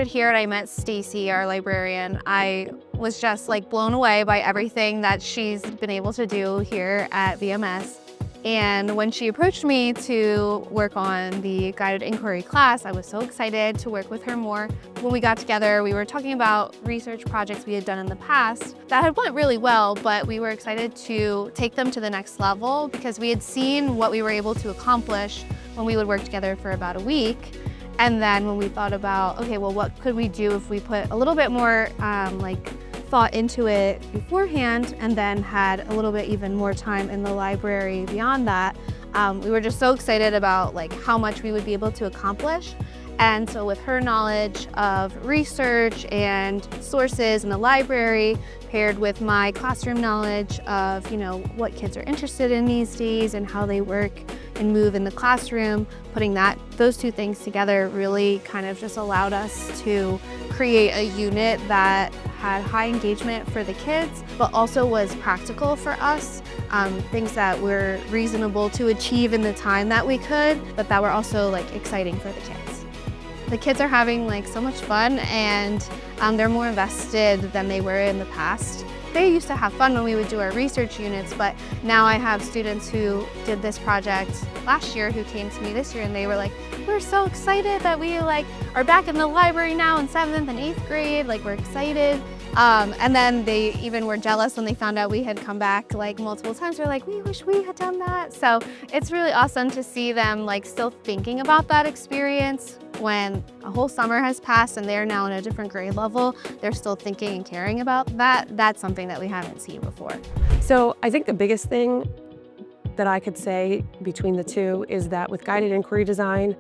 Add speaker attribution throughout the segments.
Speaker 1: started here and I met Stacy, our librarian, I was just like blown away by everything that she's been able to do here at VMS. And when she approached me to work on the guided inquiry class, I was so excited to work with her more. When we got together, we were talking about research projects we had done in the past that had went really well, but we were excited to take them to the next level because we had seen what we were able to accomplish when we would work together for about a week. And then when we thought about, okay, well, what could we do if we put a little bit more thought into it beforehand and then had a little bit even more time in the library beyond that, we were just so excited about how much we would be able to accomplish. And so with her knowledge of research and sources in the library, paired with my classroom knowledge of what kids are interested in these days and how they work and move in the classroom, putting those two things together really kind of just allowed us to create a unit that had high engagement for the kids, but also was practical for us. Things that were reasonable to achieve in the time that we could, but that were also exciting for the kids. The kids are having so much fun, and they're more invested than they were in the past. They used to have fun when we would do our research units, but now I have students who did this project last year who came to me this year and they were like, we're so excited that we are back in the library now in 7th and 8th grade, we're excited. And then they even were jealous when they found out we had come back multiple times. They're like, we wish we had done that. So it's really awesome to see them still thinking about that experience when a whole summer has passed and they're now in a different grade level. They're still thinking and caring about that. That's something that we haven't seen before.
Speaker 2: So I think the biggest thing that I could say between the two is that with guided inquiry design,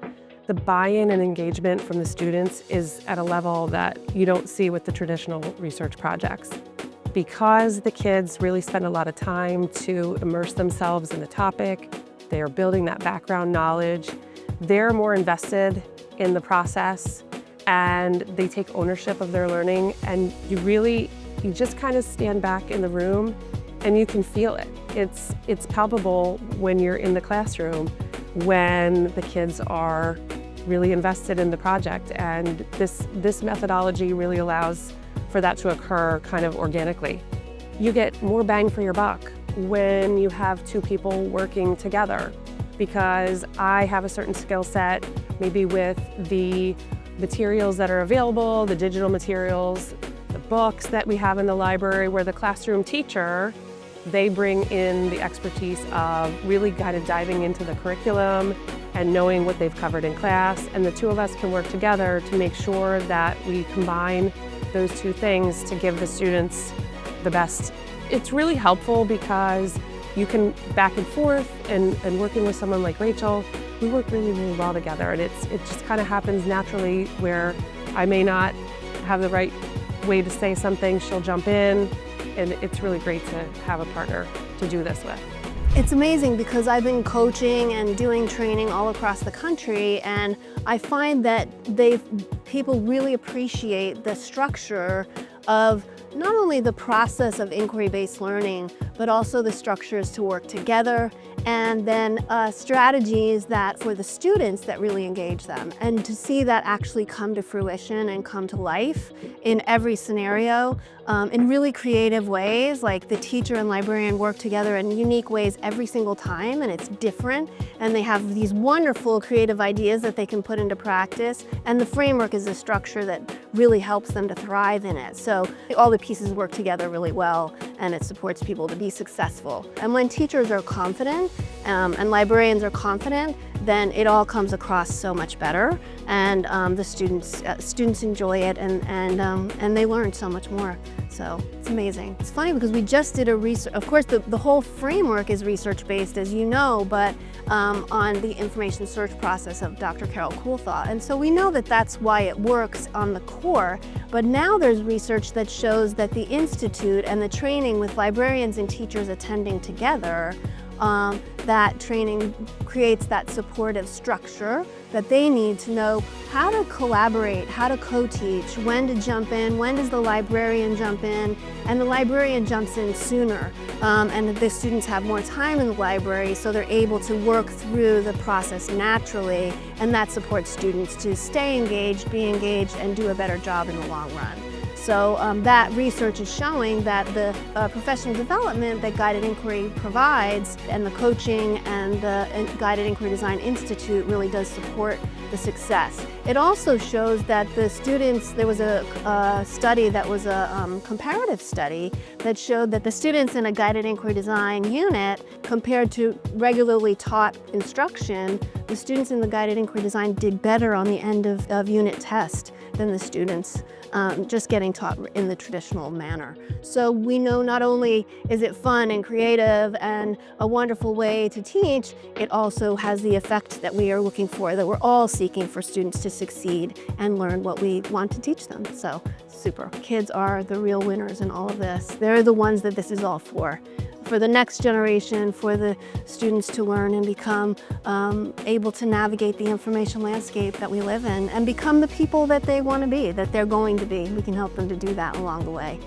Speaker 2: the buy-in and engagement from the students is at a level that you don't see with the traditional research projects. Because the kids really spend a lot of time to immerse themselves in the topic, they are building that background knowledge, they're more invested in the process, and they take ownership of their learning, and you just kind of stand back in the room and you can feel it. It's palpable when you're in the classroom, when the kids are really invested in the project, and this methodology really allows for that to occur kind of organically. You get more bang for your buck when you have two people working together, because I have a certain skill set, maybe with the materials that are available, the digital materials, the books that we have in the library, where the classroom teacher, they bring in the expertise of really kind of diving into the curriculum and knowing what they've covered in class, and the two of us can work together to make sure that we combine those two things to give the students the best. It's really helpful because you can back and forth, and working with someone like Rachel, we work really, really well together, and it just kind of happens naturally where I may not have the right way to say something, she'll jump in, and it's really great to have a partner to do this with.
Speaker 3: It's amazing because I've been coaching and doing training all across the country, and I find that people really appreciate the structure of not only the process of inquiry-based learning, but also the structures to work together, and then strategies that for the students that really engage them, and to see that actually come to fruition and come to life in every scenario in really creative ways. Like the teacher and librarian work together in unique ways every single time, and it's different, and they have these wonderful creative ideas that they can put into practice, and the framework is a structure that really helps them to thrive in it. So all the pieces work together really well, and it supports people to be successful. And when teachers are confident and librarians are confident, then it all comes across so much better, and the students enjoy it, and they learn so much more. So it's amazing. It's funny because we just did a research. Of course, the whole framework is research-based, as you know, but on the information search process of Dr. Carol Coulthard. And so we know that that's why it works on the core. But now there's research that shows that the Institute and the training with librarians and teachers attending together that training creates that supportive structure that they need to know how to collaborate, how to co-teach, when to jump in, when does the librarian jump in, and the librarian jumps in sooner. And the students have more time in the library, so they're able to work through the process naturally, and that supports students to stay engaged, be engaged, and do a better job in the long run. So that research is showing that the professional development that Guided Inquiry provides and the coaching and the Guided Inquiry Design Institute really does support the success. It also shows that the students, there was a study that was a comparative study that showed that the students in a Guided Inquiry Design unit compared to regularly taught instruction, the students in the Guided Inquiry Design did better on the end of unit test than the students just getting taught in the traditional manner. So we know not only is it fun and creative and a wonderful way to teach, it also has the effect that we are looking for, that we're all seeking for students to succeed and learn what we want to teach them. So super. Kids are the real winners in all of this. They're the ones that this is all for the next generation, for the students to learn and become able to navigate the information landscape that we live in and become the people that they want to be, that they're going to be. We can help them to do that along the way.